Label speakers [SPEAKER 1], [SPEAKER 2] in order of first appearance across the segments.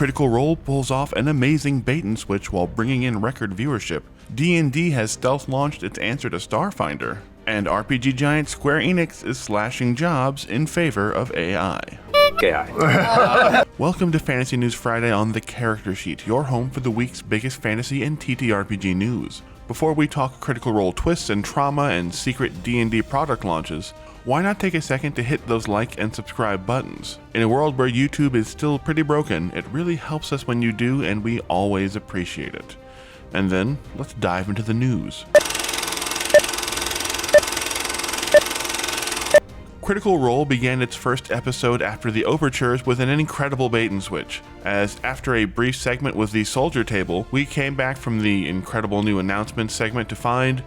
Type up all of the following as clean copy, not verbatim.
[SPEAKER 1] Critical Role pulls off an amazing bait and switch while bringing in record viewership. D&D has stealth launched its answer to Starfinder. And RPG giant Square Enix is slashing jobs in favor of AI. Welcome to Fantasy News Friday on the Character Sheet, your home for the week's biggest fantasy and TTRPG news. Before we talk Critical Role twists and trauma and secret D&D product launches, why not take a second to hit those like and subscribe buttons? In a world where YouTube is still pretty broken, it really helps us when you do, and we always appreciate it. And then, let's dive into the news. Critical Role began its first episode after the overtures with an incredible bait and switch, as after a brief segment with the Soldier Table, we came back from the incredible new announcement segment to find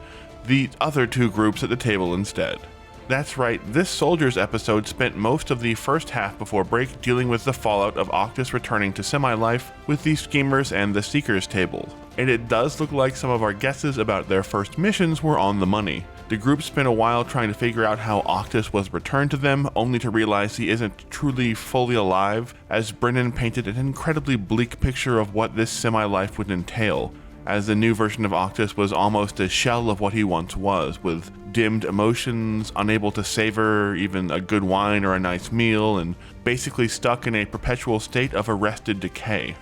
[SPEAKER 1] the other two groups at the table instead. That's right, this Soldiers episode spent most of the first half before break dealing with the fallout of Octus returning to semi-life with the Schemers and the Seekers table. And it does look like some of our guesses about their first missions were on the money. The group spent a while trying to figure out how Octus was returned to them, only to realize he isn't truly fully alive, as Brennan painted an incredibly bleak picture of what this semi-life would entail, as the new version of Octus was almost a shell of what he once was, with dimmed emotions, unable to savor even a good wine or a nice meal, and basically stuck in a perpetual state of arrested decay,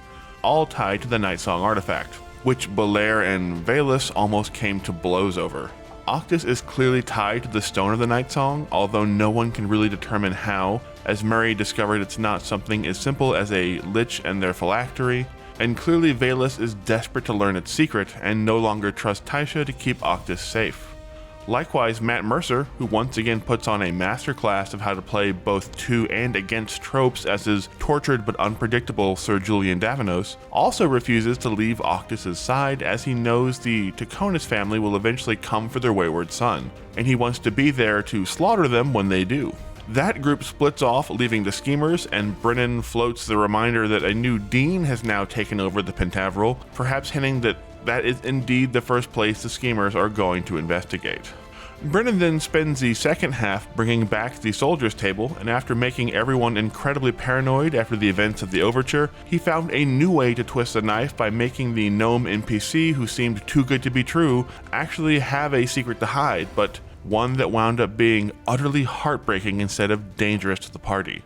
[SPEAKER 1] all tied to the Night Song artifact, which Belair and Valus almost came to blows over. Octus is clearly tied to the Stone of the Night Song, although no one can really determine how, as Murray discovered it's not something as simple as a lich and their phylactery, and clearly Valus is desperate to learn its secret and no longer trusts Taisha to keep Octus safe. Likewise, Matt Mercer, who once again puts on a masterclass of how to play both to and against tropes as his tortured but unpredictable Sir Julian Davenos, also refuses to leave Octus's side as he knows the Taconis family will eventually come for their wayward son, and he wants to be there to slaughter them when they do. That group splits off, leaving the Schemers, and Brennan floats the reminder that a new Dean has now taken over the Pentaveral, perhaps hinting that that is indeed the first place the Schemers are going to investigate. Brennan then spends the second half bringing back the Soldiers Table, and after making everyone incredibly paranoid after the events of the Overture, he found a new way to twist the knife by making the gnome NPC, who seemed too good to be true, actually have a secret to hide, but one that wound up being utterly heartbreaking instead of dangerous to the party.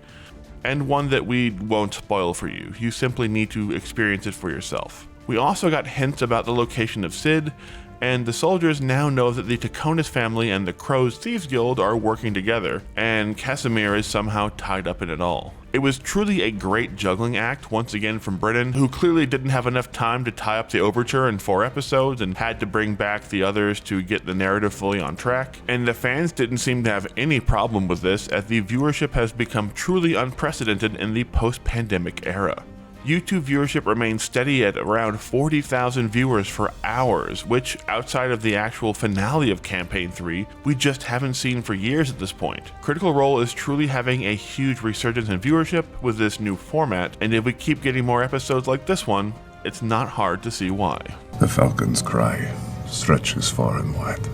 [SPEAKER 1] And one that we won't spoil for you, you simply need to experience it for yourself. We also got hints about the location of Sid, and the soldiers now know that the Taconis family and the Crow's Thieves Guild are working together, and Casimir is somehow tied up in it all. It was truly a great juggling act once again from Brennan, who clearly didn't have enough time to tie up the Overture in 4 episodes and had to bring back the others to get the narrative fully on track, and the fans didn't seem to have any problem with this, as the viewership has become truly unprecedented in the post-pandemic era. YouTube viewership remains steady at around 40,000 viewers for hours, which, outside of the actual finale of Campaign 3, we just haven't seen for years at this point. Critical Role is truly having a huge resurgence in viewership with this new format, and if we keep getting more episodes like this one, it's not hard to see why.
[SPEAKER 2] The falcon's cry stretches far and wide.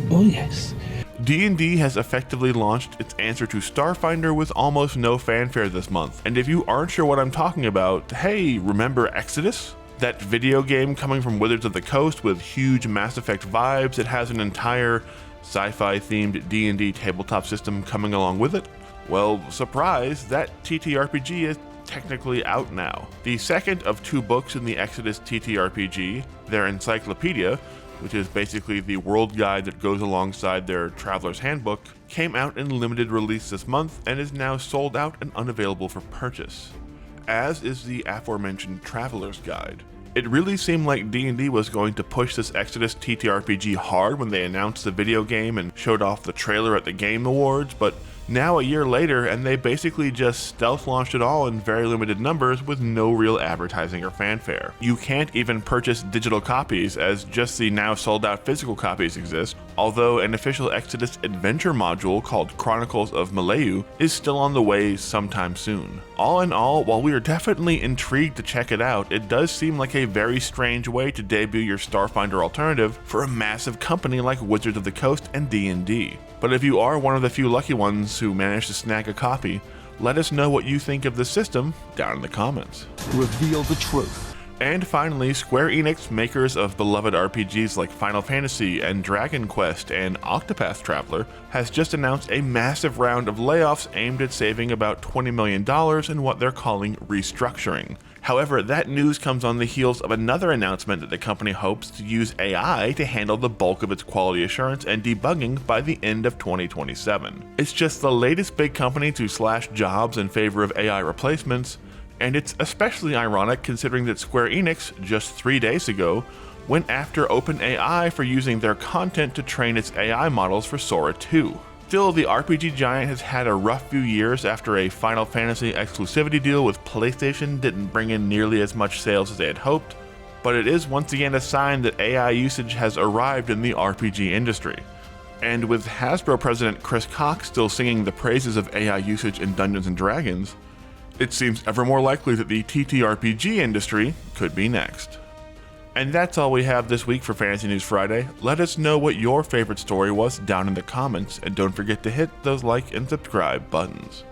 [SPEAKER 3] Oh yes.
[SPEAKER 1] D&D has effectively launched its answer to Starfinder with almost no fanfare this month, and if you aren't sure what I'm talking about, hey, remember Exodus? That video game coming from Wizards of the Coast with huge Mass Effect vibes that has an entire sci-fi themed D&D tabletop system coming along with it? Well, surprise, that TTRPG is technically out now. The second of 2 books in the Exodus TTRPG, their encyclopedia, which is basically the world guide that goes alongside their Traveler's Handbook, came out in limited release this month and is now sold out and unavailable for purchase, as is the aforementioned Traveler's Guide. It really seemed like D&D was going to push this Exodus TTRPG hard when they announced the video game and showed off the trailer at the Game Awards, but now a year later, and they basically just stealth launched it all in very limited numbers with no real advertising or fanfare. You can't even purchase digital copies, as just the now sold out physical copies exist, although an official Exodus adventure module called Chronicles of Malayu is still on the way sometime soon. All in all, while we are definitely intrigued to check it out, it does seem like a very strange way to debut your Starfinder alternative for a massive company like Wizards of the Coast and D&D. But if you are one of the few lucky ones who managed to snag a copy, Let us know what you think of the system down in the comments.
[SPEAKER 3] Reveal the truth.
[SPEAKER 1] And finally, Square Enix, makers of beloved RPGs like Final Fantasy and Dragon Quest and Octopath Traveler, has just announced a massive round of layoffs aimed at saving about $20 million in what they're calling restructuring. However, that news comes on the heels of another announcement that the company hopes to use AI to handle the bulk of its quality assurance and debugging by the end of 2027. It's just the latest big company to slash jobs in favor of AI replacements, and it's especially ironic considering that Square Enix, just 3 days ago, went after OpenAI for using their content to train its AI models for Sora 2. Still, the RPG giant has had a rough few years after a Final Fantasy exclusivity deal with PlayStation didn't bring in nearly as much sales as they had hoped, but it is once again a sign that AI usage has arrived in the RPG industry. And with Hasbro president Chris Cox still singing the praises of AI usage in Dungeons & Dragons, it seems ever more likely that the ttrpg industry could be next. And that's all we have this week for Fantasy News Friday. Let us know what your favorite story was down in the comments, and don't forget to hit those like and subscribe buttons.